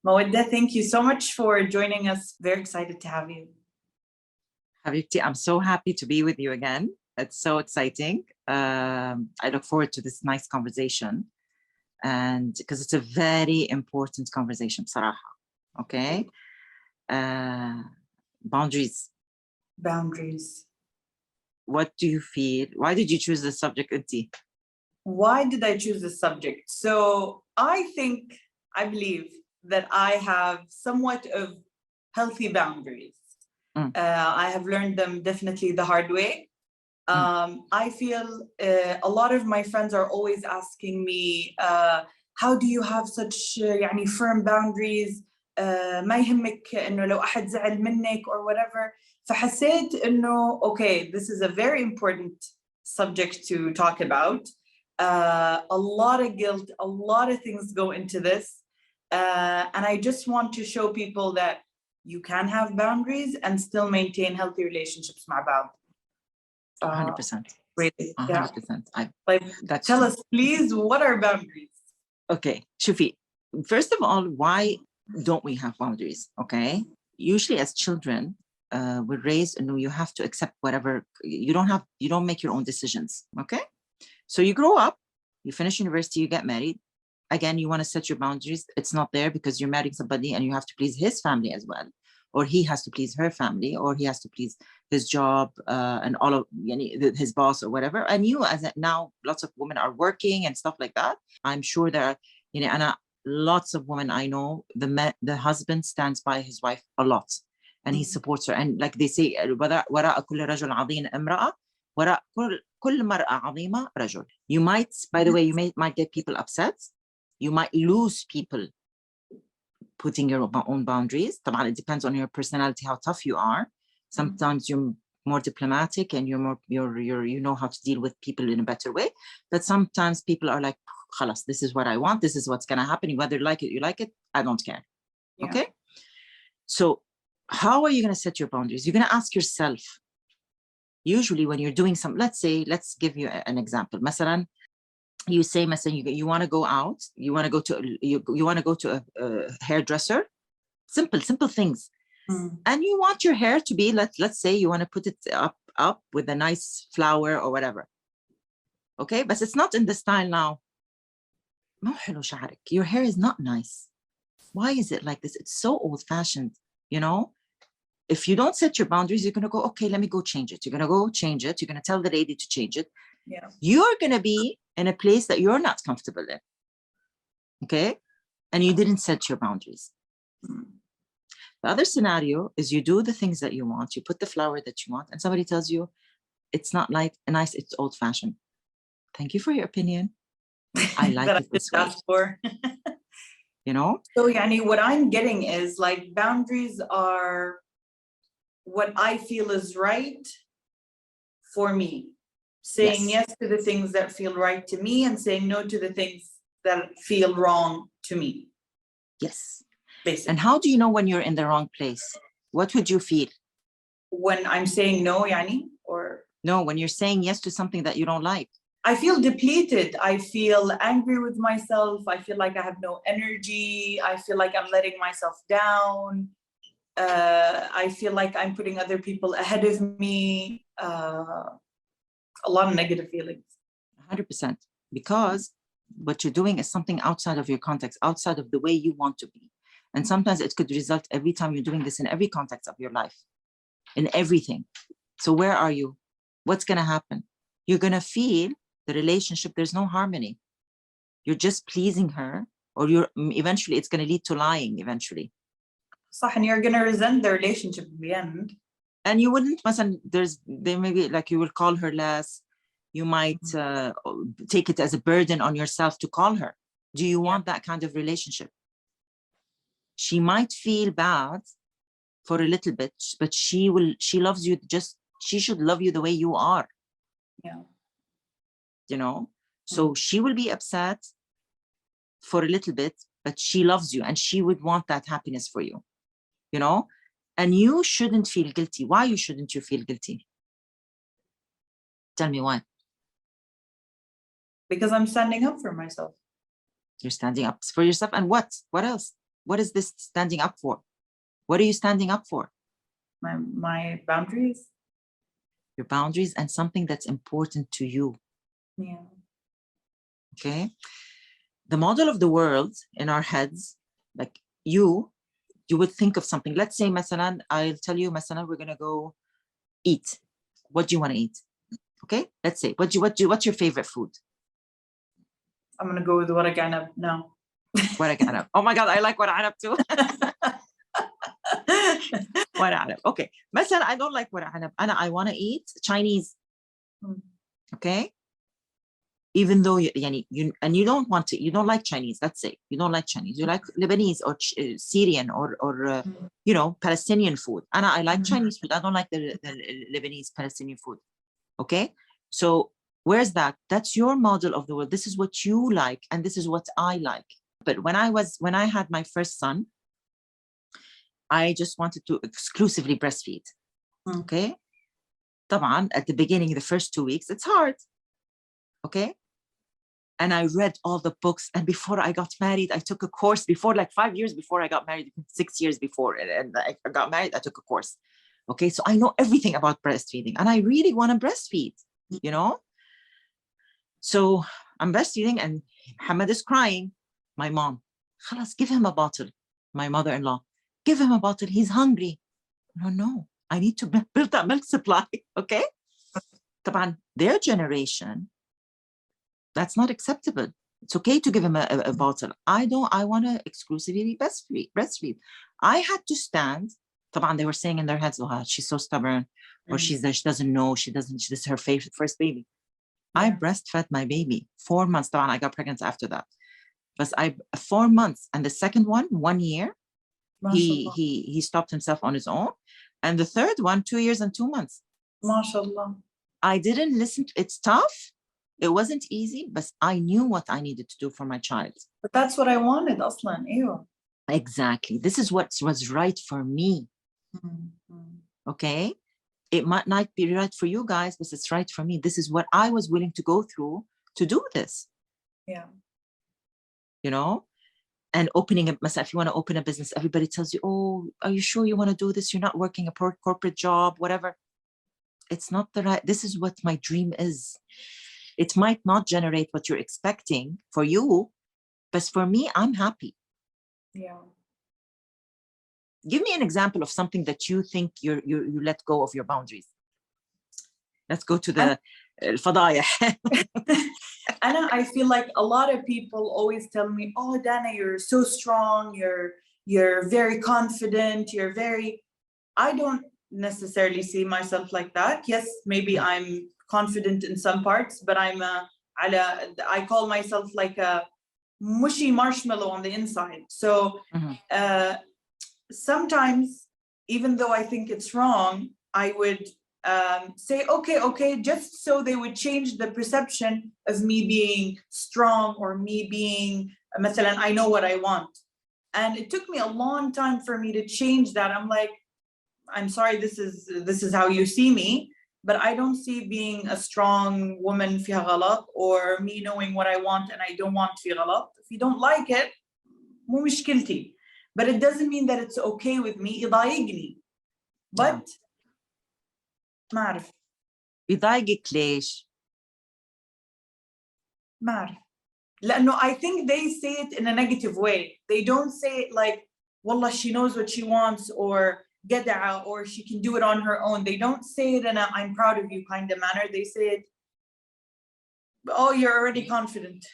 Mawada, thank you so much for joining us. Very excited to have you. Habibti, I'm so happy to be with you again. It's so exciting. I look forward to this nice conversation, and because it's a very important conversation, بصراحة. Okay. Boundaries. Boundaries. What do you feel? Why did you choose this subject, Inti? Why did I choose this subject? So I believe that I have somewhat of healthy boundaries. I have learned them definitely the hard way. I feel a lot of my friends are always asking me, how do you have such يعني firm boundaries? ما يهمك إنه لو أحد زعل منك or whatever. فحسيت إنه okay, this is a very important subject to talk about. A lot of guilt, a lot of things go into this. And I just want to show people that you can have boundaries and still maintain healthy relationships مع بعض. 100%. Really? 100%. Yeah. Tell us, please, what are boundaries? Okay, Shufi, first of all, why don't we have boundaries? Okay, usually as children, we're raised and you have to accept whatever, you don't make your own decisions. Okay, so you grow up, you finish university, you get married. Again, you want to set your boundaries. It's not there because you're marrying somebody and you have to please his family as well, or he has to please her family, or he has to please his job and all of his boss or whatever. And you, now lots of women are working and stuff like that. I'm sure there are, and lots of women I know, the husband stands by his wife a lot, and he supports her. And like they say, وراء كل رجل عظيم امرأة وراء كل مرأة عظيمة رجل. You might, by the way, you might get people upset. You might lose people putting your own boundaries. It depends on your personality, how tough you are. Sometimes you're more diplomatic and you know how to deal with people in a better way. But sometimes people are like, khalas, this is what I want. This is what's going to happen. Whether you like it, I don't care. Yeah. Okay. So how are you going to set your boundaries? You're going to ask yourself, usually when you're doing something, let's give you an example. Masalan, you say, you want to go out, you want to go to a hairdresser, simple things. And you want your hair to be, let's say you want to put it up with a nice flower or whatever. Okay, but it's not in the style now. Your hair is not nice. Why is it like this? It's so old-fashioned, If you don't set your boundaries, you're going to go, okay, let me go change it. You're going to go change it. You're going to tell the lady to change it. Yeah. You're going to be in a place that you're not comfortable in. Okay, and you didn't set your boundaries. The other scenario is you do the things that you want, you put the flower that you want, and somebody tells you it's not like nice, it's old-fashioned. Thank you for your opinion. I like it this way. For. So what I'm getting is like boundaries are what I feel is right for me. Saying yes to the things that feel right to me and saying no to the things that feel wrong to me. Yes. Basically. And how do you know when you're in the wrong place? What would you feel? When I'm saying no, or? No, when you're saying yes to something that you don't like. I feel depleted. I feel angry with myself. I feel like I have no energy. I feel like I'm letting myself down. I feel like I'm putting other people ahead of me. A lot of negative feelings. 100%. Because what you're doing is something outside of your context, outside of the way you want to be. And sometimes it could result every time you're doing this in every context of your life, in everything. So where are you? What's going to happen? You're going to feel the relationship, there's no harmony. You're just pleasing her, or eventually it's going to lead to lying eventually. And you're going to resent the relationship in the end. And you wouldn't, there may be like you will call her less. You might take it as a burden on yourself to call her. Do you want that kind of relationship? She might feel bad for a little bit, but she loves you she should love you the way you are. Yeah. So she will be upset for a little bit, but she loves you and she would want that happiness for you, and you shouldn't feel guilty. Why shouldn't you feel guilty? Tell me why. Because I'm standing up for myself. You're standing up for yourself, and what else? What is this standing up for? What are you standing up for? My boundaries. Your boundaries and something that's important to you. Yeah. Okay. The model of the world in our heads, like you would think of something. Let's say, masalan, I'll tell you, masalan, we're gonna go eat. What do you want to eat? Okay. Let's say, what's your favorite food? I'm gonna go with waraq anab now. Waraq anab. Oh my God, I like waraq anab too. Waraq anab. Okay. Masalan, I don't like waraq anab. I want to eat Chinese. Okay. Even though you don't want to, you don't like Chinese. Let's say you don't like Chinese. You like Lebanese or Syrian or Palestinian food. And I like Chinese food. I don't like the Lebanese Palestinian food. Okay. So where's that? That's your model of the world. This is what you like, and this is what I like. But when I had my first son, I just wanted to exclusively breastfeed. Okay. طبعا at the beginning, the first 2 weeks, it's hard. Okay. And I read all the books. And before I got married, I took a course before, like 5 years before I got married, 6 years before, and I got married, I took a course. Okay. So I know everything about breastfeeding, and I really want to breastfeed, So I'm breastfeeding, and Hamad is crying. My mom, Khalas, give him a bottle. My mother-in-law, give him a bottle. He's hungry. No, I need to build that milk supply. Okay. طبعا their generation, that's not acceptable. It's okay to give him a bottle. I want to exclusively breastfeed. I had to stand. طبعا they were saying in their heads, oh, she's so stubborn, or she doesn't know, this is her first baby. I breastfed my baby 4 months. طبعا I got pregnant after that. But 4 months, and the second one, 1 year, he stopped himself on his own. And the third one, 2 years and 2 months. MashaAllah. I didn't listen. It's tough. It wasn't easy, but I knew what I needed to do for my child. But that's what I wanted, aslan. Ew. Exactly. This is what was right for me. Okay. It might not be right for you guys, but it's right for me. This is what I was willing to go through to do this. Yeah. And opening a, if you want to open a business, everybody tells you, oh, are you sure you want to do this? You're not working a corporate job, whatever. It's not the right, this is what my dream is. It might not generate what you're expecting for you, but for me, I'm happy. Yeah. Give me an example of something that you think you let go of your boundaries. Let's go to the fadaya. Anna, I feel like a lot of people always tell me, oh, Dana, you're so strong. You're very confident. I don't necessarily see myself like that. Yes, maybe I'm confident in some parts, but I call myself like a mushy marshmallow on the inside. So sometimes, even though I think it's wrong, I would say, okay, just so they would change the perception of me being strong or me being, مثلا, I know what I want. And it took me a long time for me to change that. I'm like, I'm sorry, this is how you see me, but I don't see being a strong woman فيها غلط, or me knowing what I want and I don't want في غلط. If you don't like it, مو مشكلتي. But it doesn't mean that it's okay with me. يضايقني. But ما أعرف. يضايقك ليش؟ ما أعرف. لأنه I think they say it in a negative way. They don't say it like, والله, she knows what she wants, or جدعة, or she can do it on her own. They don't say it in a I'm proud of you kind of manner. They say it, oh, you're already confident.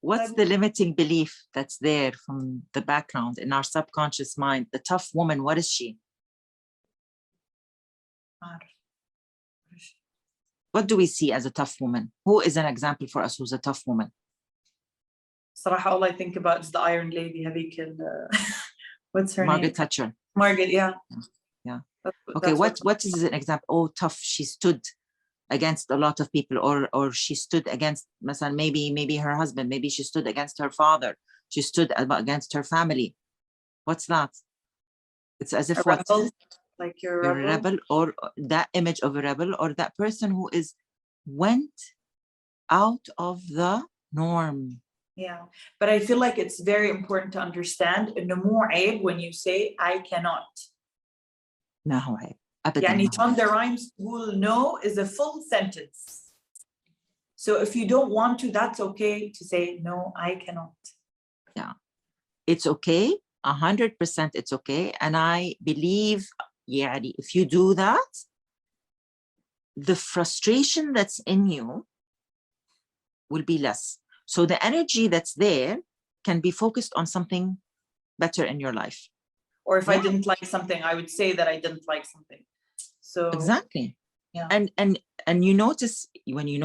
What's the limiting belief that's there from the background in our subconscious mind? The tough woman, what is she? What do we see as a tough woman? Who is an example for us who's a tough woman? صراحة, all I think about is the Iron Lady, هذيك what's her Margaret name? Thatcher. Margaret, yeah. Yeah. That's Okay, what is an example? Oh, tough. She stood against a lot of people, or she stood against, maybe her husband, maybe she stood against her father. She stood against her family. What's that? It's as if what? Like you're a rebel, or that image of a rebel, or that person who went out of the norm. Yeah, but I feel like it's very important to understand إنه مو عيب when you say I cannot. ما هو عيب أبداً. يعني ما هو عيب. Shonda Rhimes تقول no is a full sentence. So if you don't want to, that's okay to say no, I cannot. Yeah, it's okay. 100% it's okay. And I believe, يعني, if you do that, the frustration that's in you will be less. So the energy that's there can be focused on something better in your life. Or if I didn't like something, I would say that I didn't like something. So exactly. Yeah. And you notice when you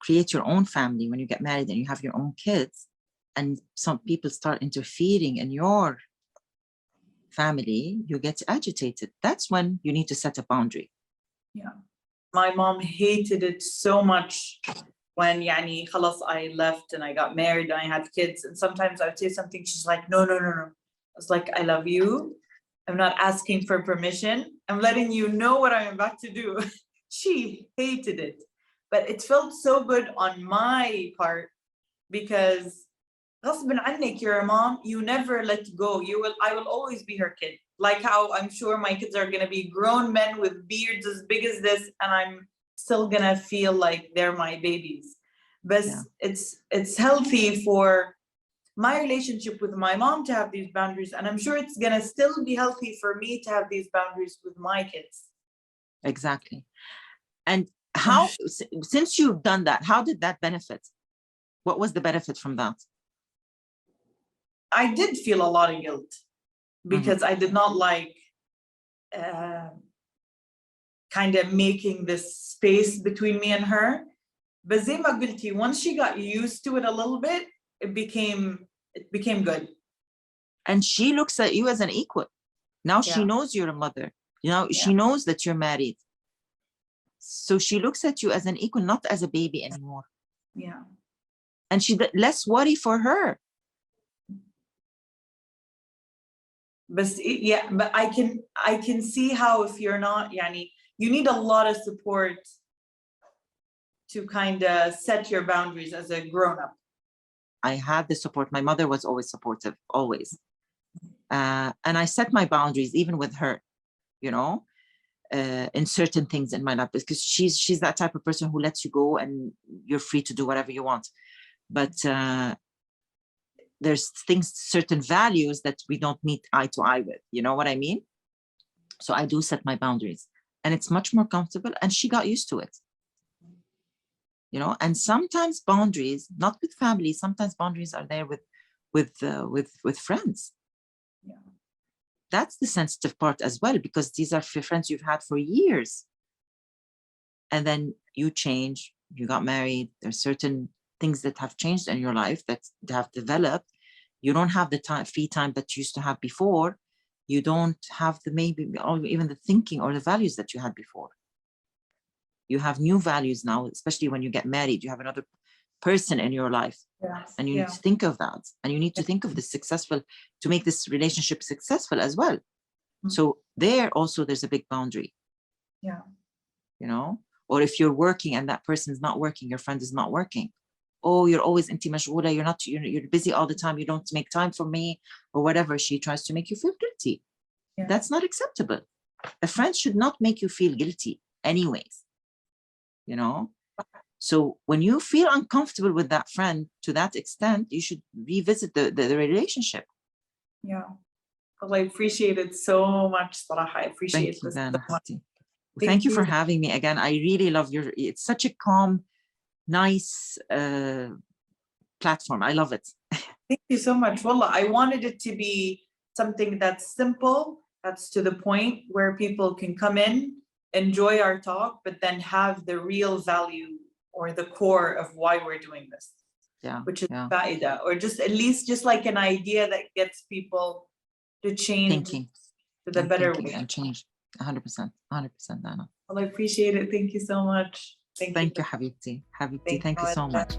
create your own family, when you get married and you have your own kids, and some people start interfering in your family, you get agitated. That's when you need to set a boundary. Yeah. My mom hated it so much when يعني خلاص I left and I got married and I had kids, and sometimes I would say something, she's like, no. I was like, I love you. I'm not asking for permission. I'm letting you know what I'm about to do. She hated it, but it felt so good on my part because غصب عنك, you're a mom, you never let go. I will always be her kid. Like how I'm sure my kids are gonna be grown men with beards as big as this, and I'm still gonna feel like they're my babies. But it's healthy for my relationship with my mom to have these boundaries, and I'm sure it's gonna still be healthy for me to have these boundaries with my kids. Exactly. And how, since you've done that, how did that benefit? What was the benefit from that? I did feel a lot of guilt because I did not like kind of making this space between me and her. But زي ما قلتي, once she got used to it a little bit, it became good. And she looks at you as an equal. Now she knows you're a mother. You know, she knows that you're married. So she looks at you as an equal, not as a baby anymore. Yeah. And she less worry for her. But I can see how if you're not, يعني, you need a lot of support to kind of set your boundaries as a grown-up. I had the support. My mother was always supportive, always. And I set my boundaries even with her, you know, in certain things in my life, because she's that type of person who lets you go and you're free to do whatever you want. But there's certain values that we don't meet eye to eye with, you know what I mean? So I do set my boundaries, and it's much more comfortable, and she got used to it. You know, and sometimes boundaries, not with family, sometimes boundaries are there with friends. Yeah. That's the sensitive part as well, because these are friends you've had for years. And then you change, you got married, there's certain things that have changed in your life that have developed. You don't have the free time that you used to have before. You don't have maybe even the thinking or the values that you had before. You have new values now, especially when you get married. You have another person in your life. Yes. And you need to think of that. And you need to think of this to make this relationship successful as well. So there also, there's a big boundary. Yeah. You know, or if you're working and that person is not working, your friend is not working. Oh, you're always inti mashghoula, you're busy all the time, you don't make time for me, or whatever. She tries to make you feel guilty. Yeah. That's not acceptable. A friend should not make you feel guilty anyways. You know, so when you feel uncomfortable with that friend to that extent, you should revisit the relationship. Yeah. Well, I appreciate it so much, Sarah. I appreciate this so much. Thank you for having me again. I really love it's such a calm, nice platform. I love it. Thank you so much. Wallah, I wanted it to be something that's simple, that's to the point, where people can come in, enjoy our talk, but then have the real value or the core of why we're doing this. Yeah. Which is faida, or just at least just like an idea that gets people to change thinking to the better way. And change. 100%, Dana. Well, I appreciate it. Thank you so much. Thank you, Habibti. Thank you so much.